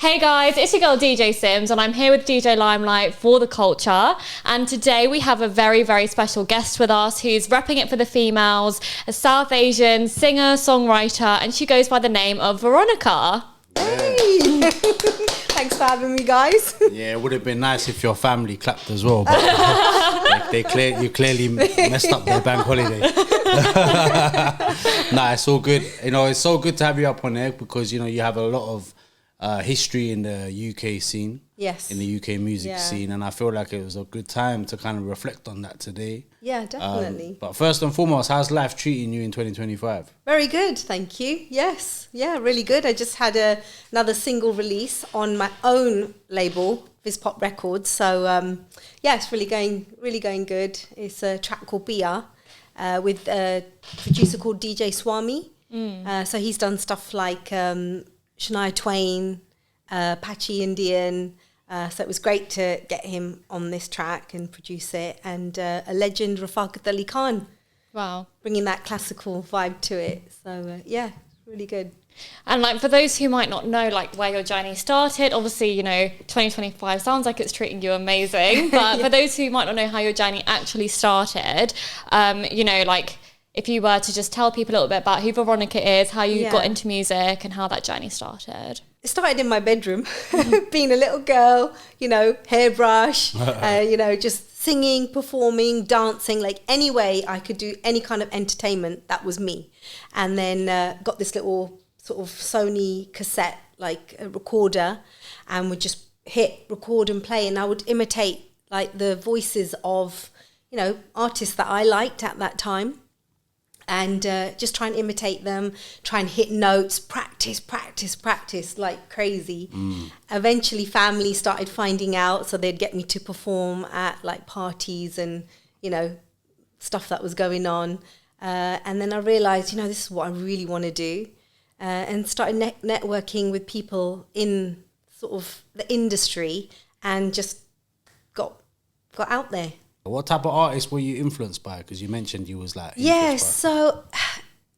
Hey guys, it's your girl DJ Sims and I'm here with DJ Limelight for The Culture, and today we have a very, very special guest with us who's repping it for the females, a South Asian singer, songwriter, and she goes by the name of Veronica. Hey! Thanks for having me, guys. Yeah, it would have been nice if your family clapped as well, but you clearly messed up their bank holiday. Nah, it's all good. You know, it's so good to have you up on there because, you know, you have a lot of history in the UK scene. Yes. In the UK music scene, and I feel like it was a good time to kind of reflect on that today. Yeah, definitely. But first and foremost, how's life treating you in 2025? Very good, thank you. Yes, yeah, really good. I just had another single release on my own label, Vispop Records. So yeah, it's really going good. It's a track called Bia with a producer called DJ Swami. So he's done stuff like Shania Twain, Patchy Indian. So it was great to get him on this track and produce it, and a legend, Rafaqat Ali Khan. Wow. Bringing that classical vibe to it. So yeah, really good. And like for those who might not know like where your journey started, obviously, you know, 2025 sounds like it's treating you amazing, but for those who might not know how your journey actually started, you know, like if you were to just tell people a little bit about who Veronica is, how you got into music and how that journey started. It started in my bedroom, being a little girl, you know, hairbrush, you know, just singing, performing, dancing, like any way I could do any kind of entertainment, that was me. And then got this little sort of Sony cassette, like a recorder, and would just hit record and play. And I would imitate like the voices of, you know, artists that I liked at that time. And just try and imitate them, try and hit notes, practice like crazy. Eventually family started finding out, so they'd get me to perform at like parties and, you know, stuff that was going on. And then I realized, you know, this is what I really want to do. And started networking with people in sort of the industry and just got out there. What type of artists were you influenced by? Because you mentioned you was like... So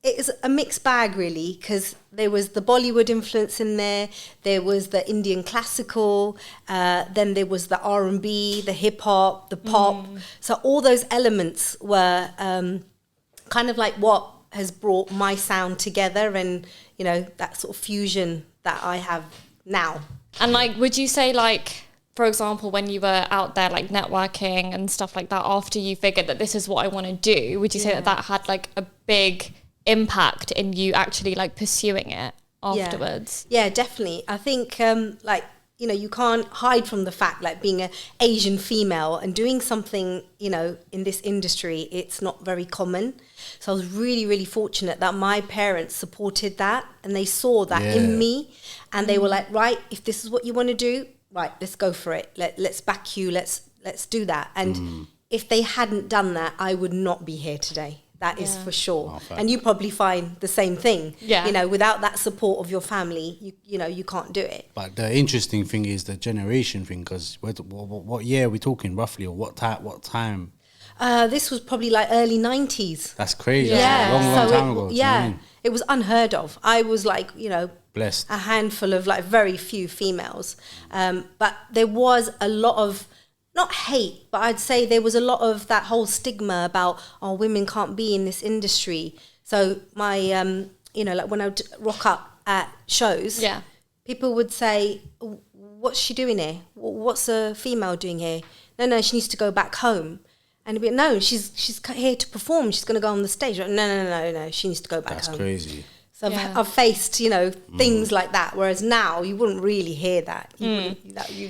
it's a mixed bag really, because there was the Bollywood influence in there, there was the Indian classical, then there was the R&B, the hip hop, the pop. So all those elements were kind of like what has brought my sound together, and, you know, that sort of fusion that I have now. And like, would you say like, for example, when you were out there like networking and stuff like that, after you figured that this is what I want to do, would you say that that had like a big impact in you actually like pursuing it afterwards? Yeah, definitely. I think like, you know, you can't hide from the fact like being an Asian female and doing something, you know, in this industry, it's not very common. So I was really, really fortunate that my parents supported that and they saw that in me, and they were like, right, if this is what you want to do, right, let's go for it. Let's back you. Let's do that. And if they hadn't done that, I would not be here today. That is for sure. Oh, and you probably find the same thing. Yeah. You know, without that support of your family, you know, you can't do it. But the interesting thing is the generation thing, because what year are we talking roughly, or what time? This was probably like early 90s. That's crazy. Yeah. That's a long time ago. Yeah. It was unheard of. I was like, you know, blessed. A handful of like very few females. But there was a lot of, not hate, but I'd say there was a lot of that whole stigma about, oh, women can't be in this industry. So my, you know, like when I would rock up at shows, people would say, what's she doing here? What's a female doing here? No, she needs to go back home. And it'd be, no, she's here to perform. She's going to go on the stage. No, she needs to go back home. That's crazy. So I've faced, you know, things like that. Whereas now you wouldn't really hear that. You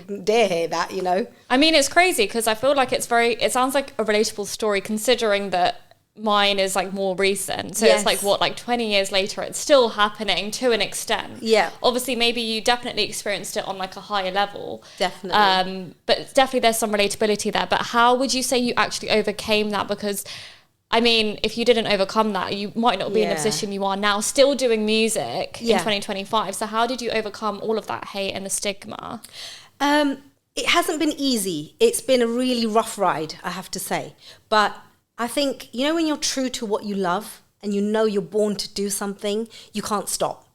wouldn't dare hear that, you know. I mean, it's crazy because I feel like it sounds like a relatable story considering that mine is like more recent. So it's like, what, like 20 years later, it's still happening to an extent. Yeah. Obviously, maybe you definitely experienced it on like a higher level. Definitely. But definitely there's some relatability there. But how would you say you actually overcame that? Because I mean, if you didn't overcome that, you might not be in the position you are now, still doing music in 2025. So how did you overcome all of that hate and the stigma? It hasn't been easy. It's been a really rough ride, I have to say. But I think, you know, when you're true to what you love and you know you're born to do something, you can't stop.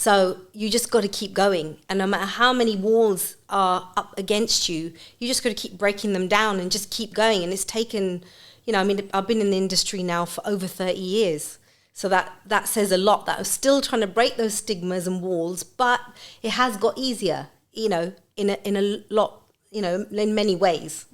So you just got to keep going. And no matter how many walls are up against you, you just got to keep breaking them down and just keep going. And it's taken, you know, I mean, I've been in the industry now for over 30 years. So that says a lot, that I'm still trying to break those stigmas and walls, but it has got easier, you know, in a lot, you know, in many ways.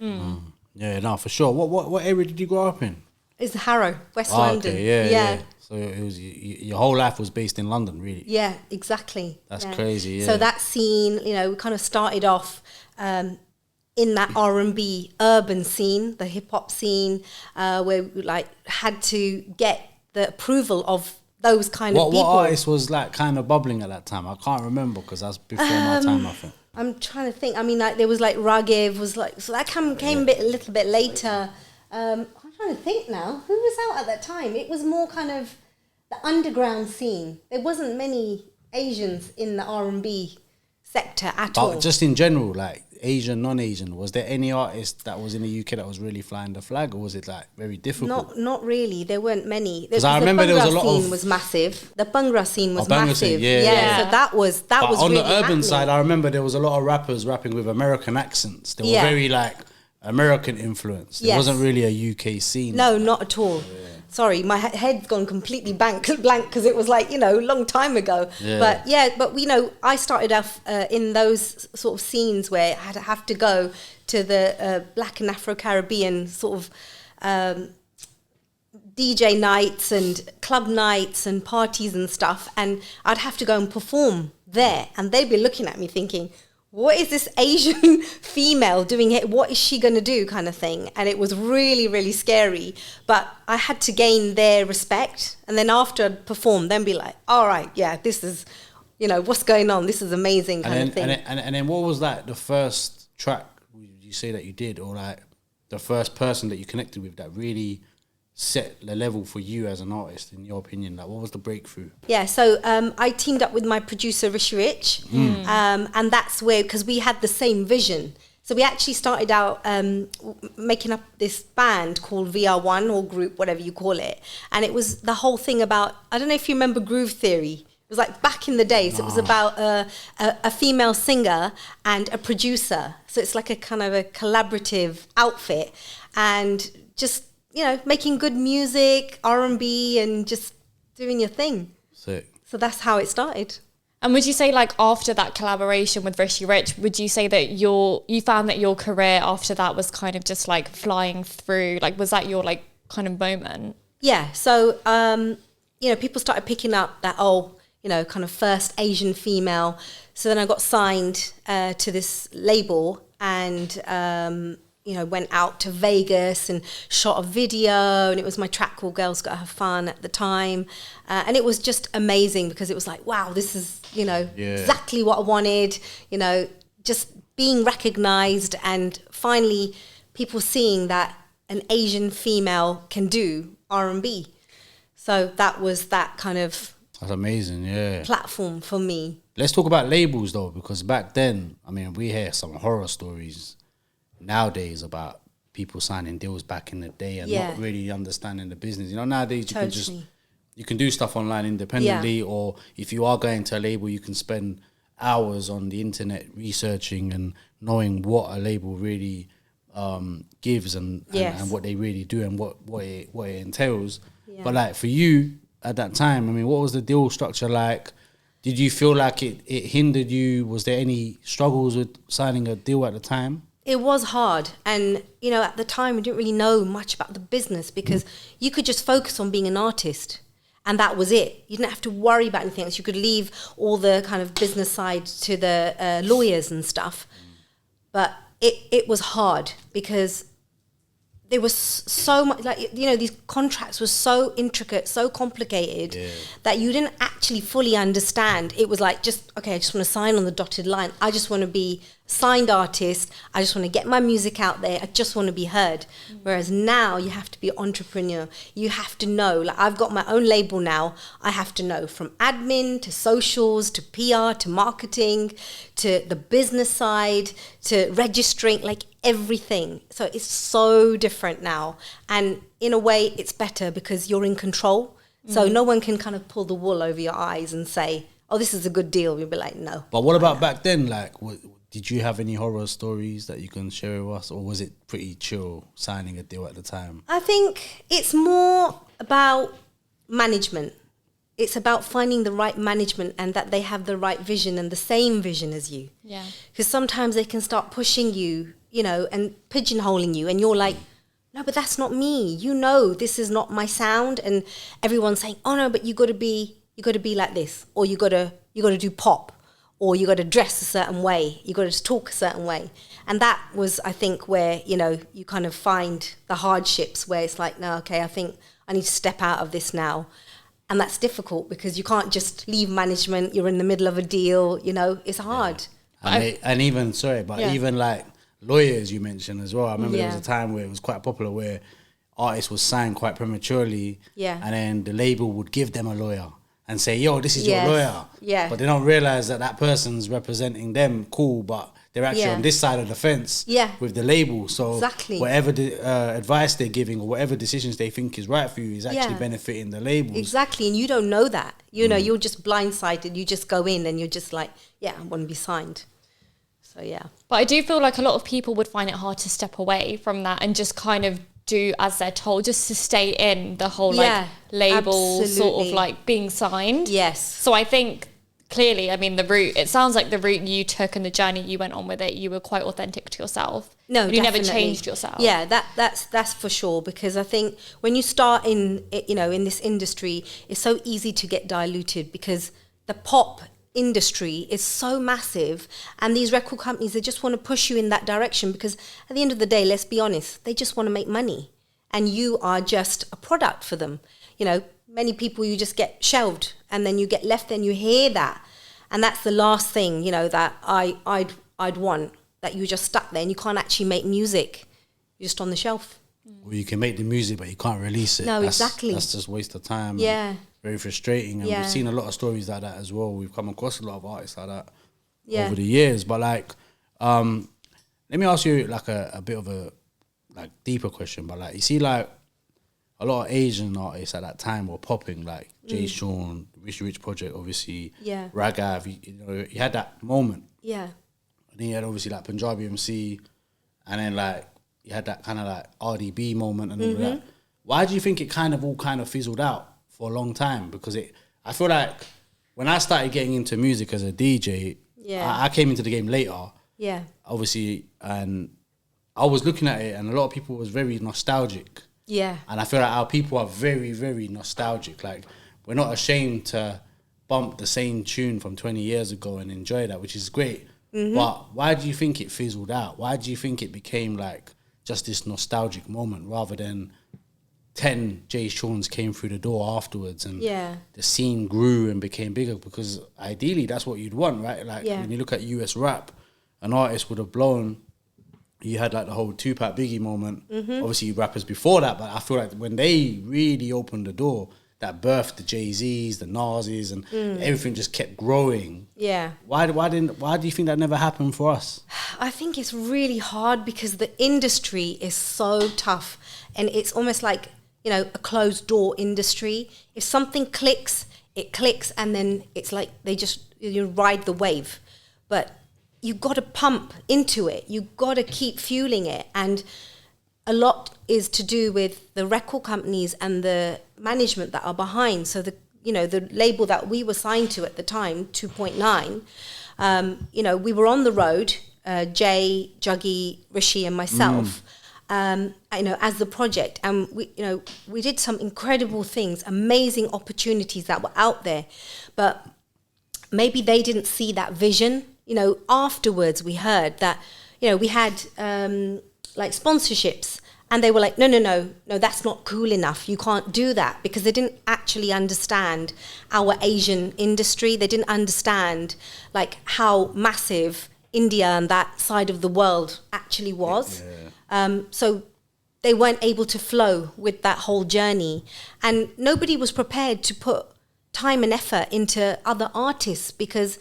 Yeah, no, for sure. What area did you grow up in? It's Harrow, West London. Okay, yeah. So it was your whole life was based in London, really. Yeah, exactly. That's crazy. Yeah. So that scene, you know, we kind of started off in that R&B urban scene, the hip hop scene, where we like had to get the approval of those kind of people. What artist was like kind of bubbling at that time? I can't remember because that's before my time, I think. I'm trying to think. I mean, like there was like Ragiv was like, so that came a little bit later. I'm trying to think now. Who was out at that time? It was more kind of the underground scene. There wasn't many Asians in the R&B sector at all. But just in general, like Asian, non-Asian, was there any artist that was in the UK that was really flying the flag, or was it like very difficult? Not really. There weren't many. Because I remember there was a lot scene of was massive. The Bhangra scene was Bhangra massive. scene, yeah. So that was But on really the urban happening. side, I remember there was a lot of rappers rapping with American accents. They were very like American influenced. There wasn't really a UK scene. No, not at all. Sorry, my head's gone completely blank because it was like, you know, a long time ago. Yeah. But you know, I started off in those sort of scenes where I had to have to go to the Black and Afro-Caribbean sort of DJ nights and club nights and parties and stuff, and I'd have to go and perform there, and they'd be looking at me thinking, what is this Asian female doing here? What is she going to do, kind of thing? And it was really, really scary. But I had to gain their respect. And then after I'd perform, then be like, all right, yeah, this is, you know, what's going on? This is amazing kind of thing. And then what was like the first track you say that you did, or like the first person that you connected with that really set the level for you as an artist, in your opinion? Like, what was the breakthrough? Yeah, so I teamed up with my producer Rishi Rich, and that's where, because we had the same vision. So we actually started out making up this band called VR1 or group, whatever you call it, and it was the whole thing about, I don't know if you remember Groove Theory. It was like back in the days. It was about a female singer and a producer. So it's like a kind of a collaborative outfit, and just, you know, making good music, R&B, and just doing your thing. Sick. So that's how it started. And would you say, like, after that collaboration with Rishi Rich, would you say that you found that your career after that was kind of just like flying through? Like, was that your like kind of moment? Yeah. So, you know, people started picking up that, you know, kind of first Asian female. So then I got signed to this label, and you know, went out to Vegas and shot a video, and it was my track called Girls Gotta Have Fun at the time. And it was just amazing because it was like, wow, this is, you know, exactly what I wanted, you know, just being recognized and finally people seeing that an Asian female can do R&B. So that was that kind of... That's amazing, yeah. ...platform for me. Let's talk about labels though, because back then, I mean, we hear some horror stories nowadays about people signing deals back in the day and not really understanding the business. You know, nowadays you can do stuff online independently, or if you are going to a label, you can spend hours on the internet researching and knowing what a label really gives and what they really do and what it entails. But like for you at that time, I mean, what was the deal structure like? Did you feel like it hindered you? Was there any struggles with signing a deal at the time? It was hard. And, you know, at the time, we didn't really know much about the business because you could just focus on being an artist and that was it. You didn't have to worry about anything else. You could leave all the kind of business side to the lawyers and stuff. But it was hard because there was so much, like, you know, these contracts were so intricate, so complicated that you didn't actually fully understand. It was like, just, okay, I just want to sign on the dotted line. I just want to be signed artist. I just want to get my music out there. I just want to be heard. Whereas now you have to be an entrepreneur. You have to know, like I've got my own label now. I have to know from admin to socials to PR to marketing to the business side to registering, like everything. So it's so different now. And in a way it's better because you're in control. So no one can kind of pull the wool over your eyes and say, oh, this is a good deal, we'd be like, no. But what about back then? Like, did you have any horror stories that you can share with us, or was it pretty chill signing a deal at the time? I think it's more about management. It's about finding the right management and that they have the right vision and the same vision as you. Yeah. Because sometimes they can start pushing you, and pigeonholing you, and you're like, no, but that's not me. This is not my sound. And everyone's saying, oh no, but you got to be like this, or you got to do pop, or you got to dress a certain way, you got to talk a certain way. And that was, I think, where, you kind of find the hardships where it's like, no, okay, I think I need to step out of this now. And that's difficult because you can't just leave management. You're in the middle of a deal, it's hard. Yeah. And even like lawyers you mentioned as well. I remember there was a time where it was quite popular where artists was signed quite prematurely. Yeah. And then the label would give them a lawyer and say, yo, this is your lawyer. Yeah. But they don't realize that person's representing them, cool, but they're actually on this side of the fence with the label. So whatever the advice they're giving or whatever decisions they think is right for you is actually benefiting the labels. Exactly, and you don't know that. You're just blindsided. You just go in and you're just like, I want to be signed. So, yeah. But I do feel like a lot of people would find it hard to step away from that and just kind of do as they're told, just to stay in the whole label sort of like being signed. Yes. So I think clearly, I mean, it sounds like the route you took and the journey you went on with it, you were quite authentic to yourself. No, you never changed yourself. Yeah, that's for sure. Because I think when you start in this industry, it's so easy to get diluted because the pop industry is so massive, and these record companies, they just want to push you in that direction because at the end of the day, let's be honest, they just want to make money, and you are just a product for them. Many people, you just get shelved and then you get left and you hear that. And that's the last thing, that I'd want, that you're just stuck there and you can't actually make music. You're just on the shelf. Well, you can make the music, but you can't release it. No, exactly. That's just waste of time. Yeah. Very frustrating. And we've seen a lot of stories like that as well. We've come across a lot of artists like that over the years. But let me ask you like a bit of a deeper question. But you see a lot of Asian artists at that time were popping, like Jay Sean, Rich Project, obviously, Ragav. You had that moment. Yeah. And then you had obviously Punjabi MC, and then you had that kind of RDB moment and all of that. Why do you think it all fizzled out for a long time? Because I feel like when I started getting into music as a DJ, I came into the game later. Yeah. Obviously, and I was looking at it, and a lot of people was very nostalgic. Yeah. And I feel like our people are very, very nostalgic. We're not ashamed to bump the same tune from 20 years ago and enjoy that, which is great. But why do you think it fizzled out? Why do you think it became just this nostalgic moment rather than 10 Jay Sean's came through the door afterwards and the scene grew and became bigger? Because ideally that's what you'd want, right? When you look at US rap, an artist would have blown. You had the whole Tupac Biggie moment. Obviously rappers before that, but I feel like when they really opened the door, that birthed the Jay-Z's, the Nas's, and everything just kept growing. Yeah. Why do you think that never happened for us? I think it's really hard because the industry is so tough, and it's almost like, a closed door industry. If something clicks, it clicks, and then it's like you ride the wave. But you've got to pump into it. You've got to keep fueling it. And a lot is to do with the record companies and the management that are behind. So the label that we were signed to at the time, 2.9, we were on the road, Jay, Juggy, Rishi and myself, as the project. And we did some incredible things, amazing opportunities that were out there. But maybe they didn't see that vision. Afterwards we heard that, we had sponsorships, and they were like, no, that's not cool enough. You can't do that, because they didn't actually understand our Asian industry. They didn't understand how massive India and that side of the world actually was. Yeah. So they weren't able to flow with that whole journey, and nobody was prepared to put time and effort into other artists, because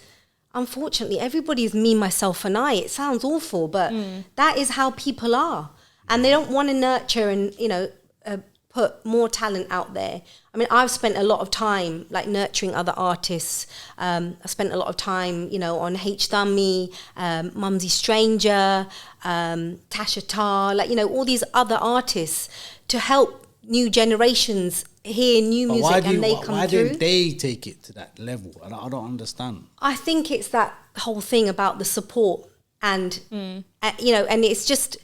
unfortunately, everybody is me, myself, and I. It sounds awful, but that is how people are. And they don't want to nurture and, put more talent out there. I mean, I've spent a lot of time like nurturing other artists. I spent a lot of time, you know, on H Thummy, Mumsy Stranger, Tasha Tar, like, you know, all these other artists to help new generations hear new music and they come through. Why didn't they take it to that level? I don't understand. I think it's that whole thing about the support and, you know, and it's just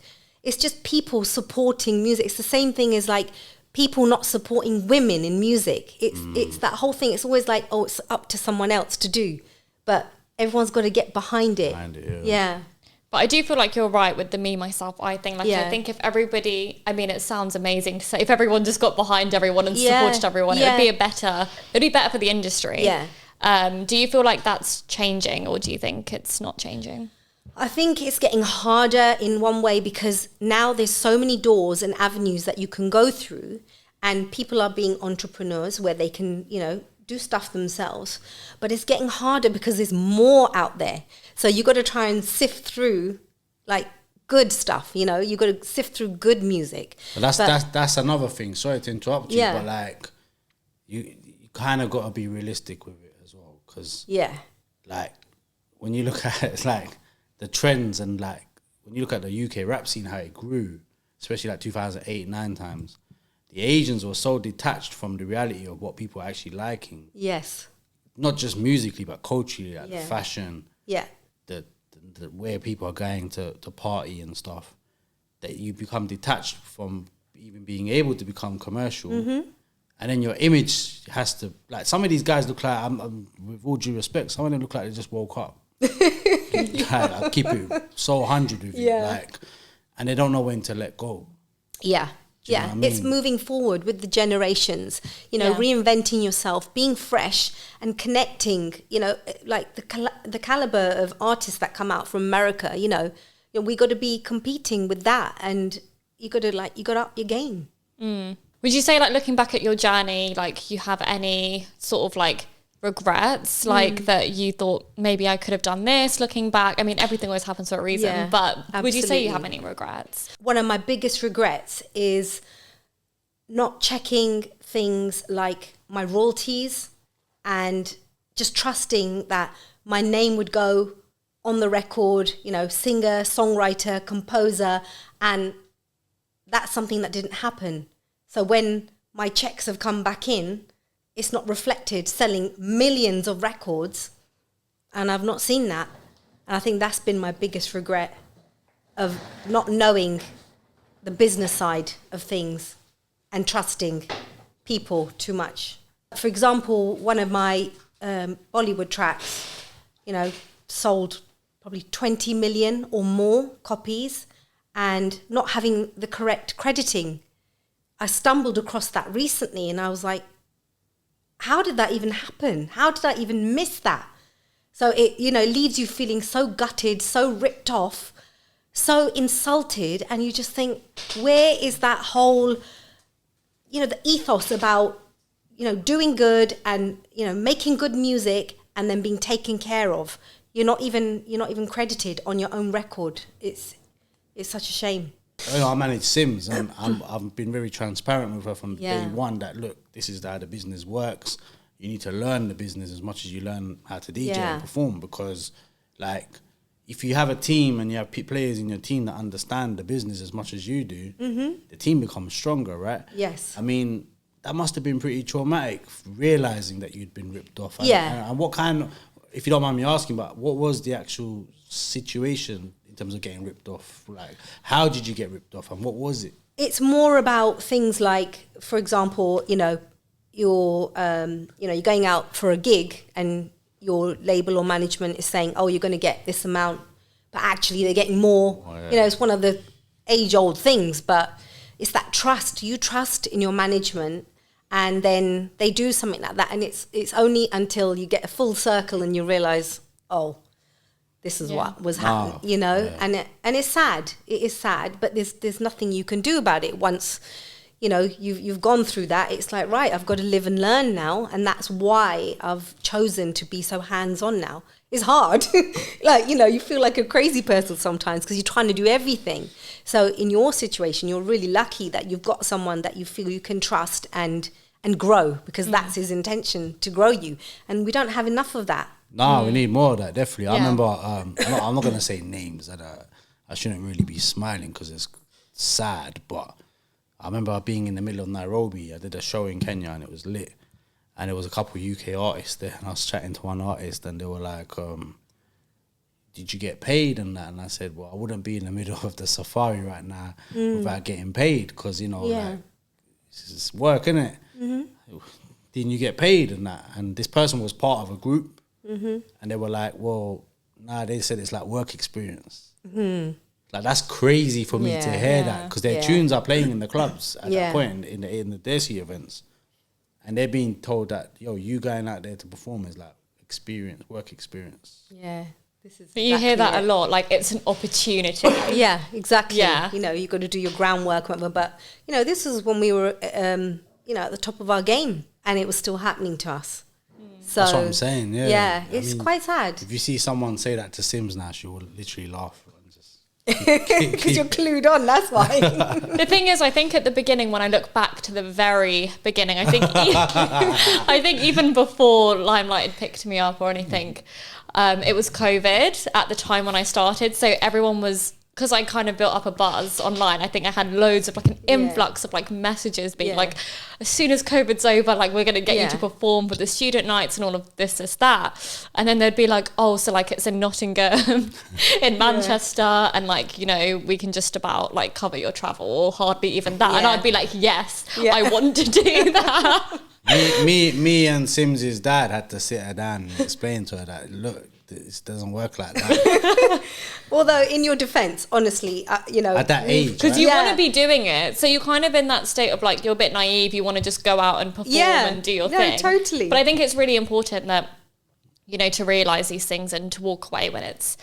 people supporting music. It's the same thing as like people not supporting women in music. It's that whole thing. It's always like, oh, it's up to someone else to do. But everyone's got to get behind it. Yeah. But I do feel like you're right with the me, myself, I think. Like, I think if everybody, I mean, it sounds amazing to say, if everyone just got behind everyone and supported everyone, it'd be better for the industry. Yeah. Do you feel like that's changing, or do you think it's not changing? I think it's getting harder in one way because now there's so many doors and avenues that you can go through, and people are being entrepreneurs where they can, you know, do stuff themselves. But it's getting harder because there's more out there. So you got to try and sift through like good stuff, you know, you got to sift through good music. But that's another thing. Sorry to interrupt you, but like you kind of got to be realistic with it as well, because like when you look at it, like the trends and like when you look at the UK rap scene, how it grew, especially like 2008, 9 times, the Asians were so detached from the reality of what people are actually liking. Yes. Not just musically, but culturally, like the fashion. Yeah. The where people are going to party and stuff, that you become detached from even being able to become commercial. And then your image has to, like, some of these guys look like, I'm with all due respect, some of them look like they just woke up. I keep it so 100 with you, like, and they don't know when to let go. Yeah. Yeah, I mean? It's moving forward with the generations, you know, reinventing yourself, being fresh and connecting, you know, like the caliber of artists that come out from America, you know we got to be competing with that, and you got to up your game. Would you say, like, looking back at your journey, like, you have any sort of like regrets, like that you thought maybe I could have done this looking back? I mean, everything always happens for a reason, but absolutely. Would you say you have any regrets? One of my biggest regrets is not checking things like my royalties and just trusting that my name would go on the record, you know, singer, songwriter, composer, and that's something that didn't happen. So when my checks have come back in, it's not reflected selling millions of records, and I've not seen that. And I think that's been my biggest regret, of not knowing the business side of things and trusting people too much. For example, one of my Bollywood tracks, you know, sold probably 20 million or more copies, and not having the correct crediting. I stumbled across that recently, and I was like, how did that even happen? How did I even miss that? So it, you know, leaves you feeling so gutted, so ripped off, so insulted, and you just think, where is that whole, you know, the ethos about, you know, doing good and, you know, making good music and then being taken care of? You're not even credited on your own record. It's such a shame. You know, I manage Sims, and I've been very transparent with her from day one that, look, this is how the business works. You need to learn the business as much as you learn how to DJ and perform, because, like, if you have a team and you have players in your team that understand the business as much as you do, the team becomes stronger, right? Yes. I mean, that must have been pretty traumatic, realising that you'd been ripped off. And what kind of, if you don't mind me asking, but what was the actual situation in terms of getting ripped off? Like, how did you get ripped off, and what was it? It's more about things like, for example, you know, you're going out for a gig and your label or management is saying, oh, you're going to get this amount, but actually they're getting more. Oh, yeah. You know, it's one of the age-old things, but it's that trust. You trust in your management, and then they do something like that, and it's only until you get a full circle and you realise, oh, this is what was happening, you know, and it's sad. It is sad, but there's nothing you can do about it once, you know, you've gone through that. It's like, right, I've got to live and learn now, and that's why I've chosen to be so hands-on now. It's hard. Like, you know, you feel like a crazy person sometimes because you're trying to do everything. So in your situation, you're really lucky that you've got someone that you feel you can trust and grow, because that's his intention, to grow you. And we don't have enough of that. No, we need more of that, definitely. I remember, I'm not going to say names, and I shouldn't really be smiling because it's sad, but I remember being in the middle of Nairobi. I did a show in Kenya and it was lit. And there was a couple of UK artists there, and I was chatting to one artist, and they were like, did you get paid and that? And I said, well, I wouldn't be in the middle of the safari right now without getting paid, because, you know, like, it's work, innit? Didn't you get paid and that? And this person was part of a group, and they were like, well, nah, they said it's like work experience. Like, that's crazy for me to hear that, because their tunes are playing in the clubs at that point, in the Desi events. And they're being told that, yo, you going out there to perform is like experience, work experience. Yeah. This is you hear that a lot, like it's an opportunity. Yeah, exactly. Yeah. You know, you've got to do your groundwork, whatever. But, you know, this is when we were, you know, at the top of our game, and it was still happening to us. So, that's what I'm saying, yeah. Yeah, it's quite sad. If you see someone say that to Sims now, she will literally laugh. Because you're clued on, that's why. The thing is, I think at the beginning, when I look back to the very beginning, I think I think even before Limelight had picked me up or anything, it was COVID at the time when I started. So everyone was, because I kind of built up a buzz online, I think I had loads of like an influx of like messages being like, as soon as COVID's over, like we're going to get you to perform for the student nights and all of this, that. And then they'd be like, oh, so like it's in Nottingham, in Manchester, and like, you know, we can just about like cover your travel, or hardly even that. And I'd be like, yes, I want to do that. me and Sims's dad had to sit her down and explain to her that, look, this doesn't work like that. Although, in your defense, honestly, you know, at that age, because you want to be doing it, so you're kind of in that state of like, you're a bit naive, you want to just go out and perform and do your thing. Totally. But I think it's really important that, you know, to realize these things and to walk away when it's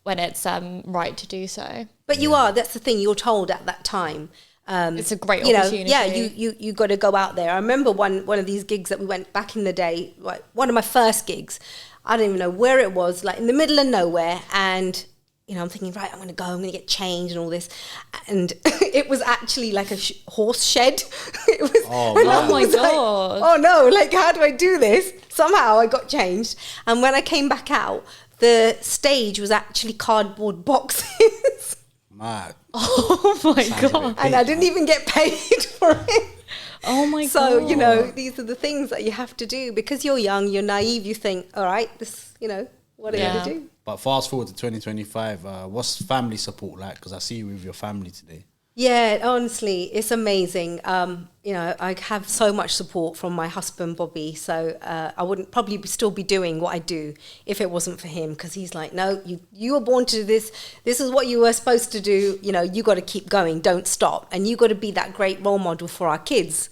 right to do so. But you are, that's the thing, you're told at that time. It's a great opportunity. You got to go out there. I remember one of these gigs that we went back in the day, like one of my first gigs. I don't even know where it was, like in the middle of nowhere. And, you know, I'm thinking, right, I'm going to get changed and all this. And it was actually like a horse shed. It was, oh my God. Like, oh no, like, how do I do this? Somehow I got changed. And when I came back out, the stage was actually cardboard boxes. Mad. Oh my God. And I didn't even get paid for it. Oh my God. So, you know, these are the things that you have to do. Because you're young, you're naive, you think, all right, this, you know, what are you going to do? But fast forward to 2025, what's family support like? Because I see you with your family today. Yeah, honestly, it's amazing. You know, I have so much support from my husband, Bobby. So I wouldn't probably still be doing what I do if it wasn't for him. Because he's like, no, you were born to do this. This is what you were supposed to do. You know, you got to keep going. Don't stop. And you got to be that great role model for our kids.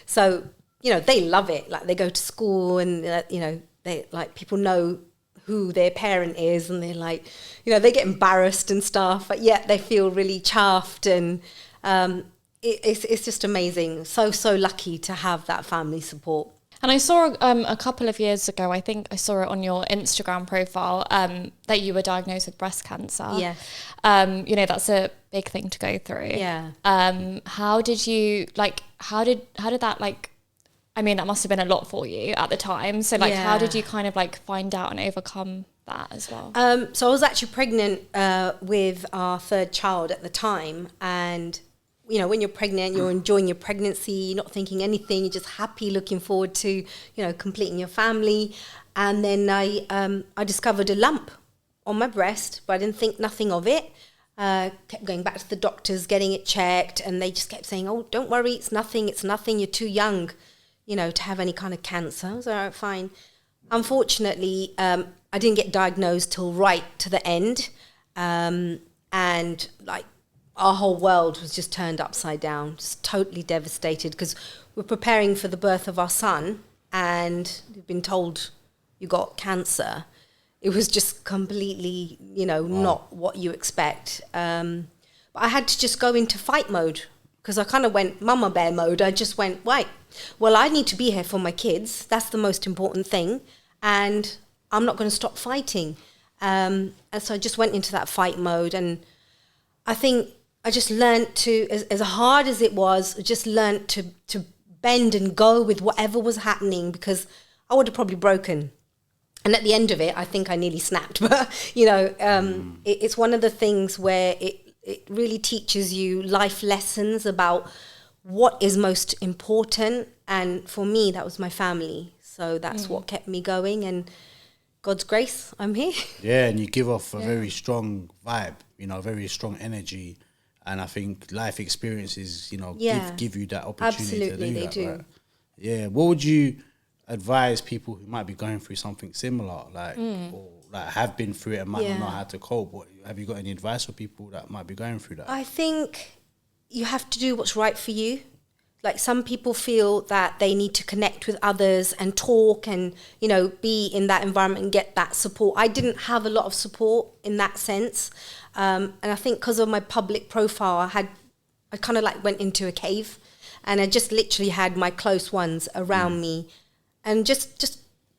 So, you know, they love it. Like, they go to school and, you know, they like, people know who their parent is, and they're like, you know, they get embarrassed and stuff, but yet they feel really chuffed, and it's just amazing. So lucky to have that family support. And I saw a couple of years ago, I think I saw it on your Instagram profile, that you were diagnosed with breast cancer. Yeah. You know, that's a big thing to go through. Yeah. How did you, like, how did that, like, I mean, that must have been a lot for you at the time. So, like, how did you kind of, like, find out and overcome that as well? So I was actually pregnant with our third child at the time. And, you know, when you're pregnant, you're enjoying your pregnancy, you're not thinking anything, you're just happy, looking forward to, you know, completing your family. And then I discovered a lump on my breast, but I didn't think nothing of it. Kept going back to the doctors, getting it checked, and they just kept saying, oh, don't worry, it's nothing, you're too young, you know, to have any kind of cancer. I was all right, fine. Unfortunately, I didn't get diagnosed till right to the end. And like, our whole world was just turned upside down, just totally devastated, because we're preparing for the birth of our son and we've been told you got cancer. It was just completely, you know, not what you expect. But I had to just go into fight mode, because I kind of went mama bear mode. I just went, right, well, I need to be here for my kids. That's the most important thing. And I'm not going to stop fighting. And so I just went into that fight mode. And I think I just learned to, as hard as it was, just learned to bend and go with whatever was happening, because I would have probably broken. And at the end of it, I think I nearly snapped. But, it's one of the things where it really teaches you life lessons about what is most important. And for me, that was my family. So that's what kept me going. And God's grace, I'm here. Yeah, and you give off a very strong vibe, very strong energy. And I think life experiences, give you that opportunity Absolutely, to do they that. do. Right? Yeah. What would you advise people who might be going through something similar, or like have been through it and might not know how to cope? Have you got any advice for people that might be going through that? I think you have to do what's right for you. Like, some people feel that they need to connect with others and talk and, be in that environment and get that support. I didn't have a lot of support in that sense. And I think because of my public profile, I kind of like went into a cave, and I just literally had my close ones around me. And just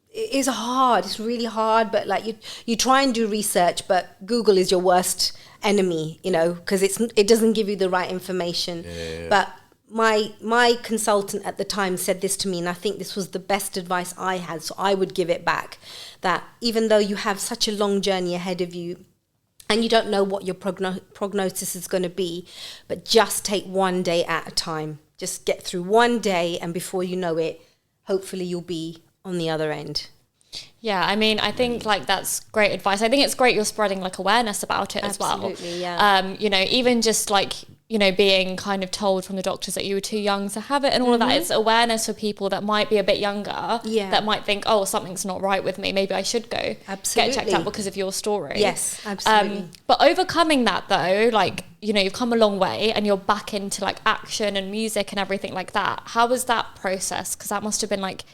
it is hard. It's really hard. But like you try and do research, but Google is your worst enemy, because it doesn't give you the right information. Yeah. But my consultant at the time said this to me, and I think this was the best advice I had, so I would give it back, that even though you have such a long journey ahead of you and you don't know what your prognosis is going to be, but just take one day at a time. Just get through one day, and before you know it, hopefully you'll be on the other end. Yeah, I mean, I think like that's great advice. I think it's great you're spreading like awareness about it as well. Absolutely, yeah. Even just like, being kind of told from the doctors that you were too young to have it and all of that. It's awareness for people that might be a bit younger, that might think, oh, something's not right with me. Maybe I should go get checked out because of your story. Yes, absolutely. But overcoming that though, like, you've come a long way and you're back into like action and music and everything like that. How was that process? Because that must have been like,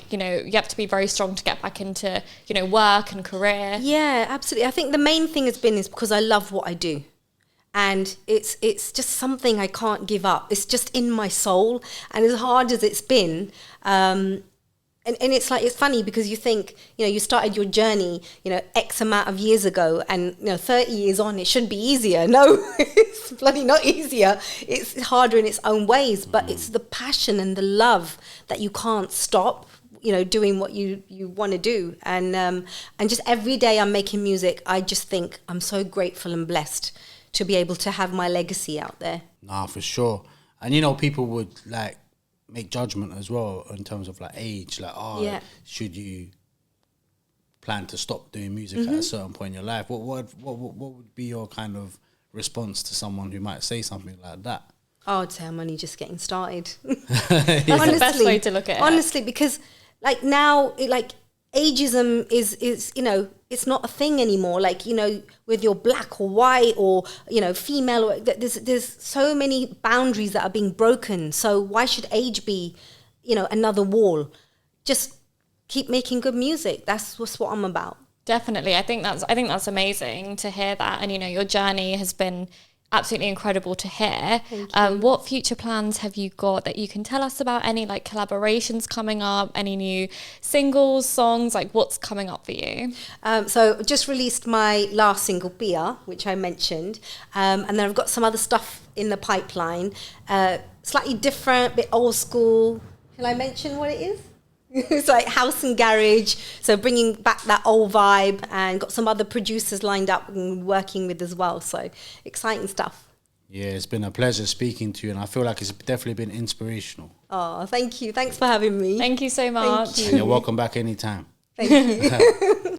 you have to be very strong to get back into, work and career. Yeah, absolutely. I think the main thing is because I love what I do. And it's just something I can't give up. It's just in my soul. And as hard as it's been, and it's like, it's funny because you think, you started your journey, X amount of years ago, and 30 years on, it should be easier. No, it's bloody not easier. It's harder in its own ways, but it's the passion and the love that you can't stop, doing what you want to do. And just every day I'm making music, I just think I'm so grateful and blessed to be able to have my legacy out there. Nah, for sure. And people would like make judgment as well in terms of like age, like, should you plan to stop doing music at a certain point in your life? What would be your kind of response to someone who might say something like that? Oh, I'd say I'm only just getting started. That's the best way to look at it. Honestly, because like now, ageism is it's not a thing anymore. Like, with your black or white or, female, or there's so many boundaries that are being broken. So why should age be, another wall? Just keep making good music. That's what I'm about. Definitely. I think that's amazing to hear that. And, your journey has been absolutely incredible to hear. What future plans have you got that you can tell us about? Any like collaborations coming up, any new singles, songs, like what's coming up for you? So just released my last single, Pia, which I mentioned, and then I've got some other stuff in the pipeline, slightly different, bit old school. Can I mention what it is? It's like house and garage, so bringing back that old vibe, and got some other producers lined up and working with as well, so exciting stuff. Yeah, it's been a pleasure speaking to you, and I feel like it's definitely been inspirational. Oh, thank you. Thanks for having me. Thank you so much. And you're welcome back anytime. Thank you.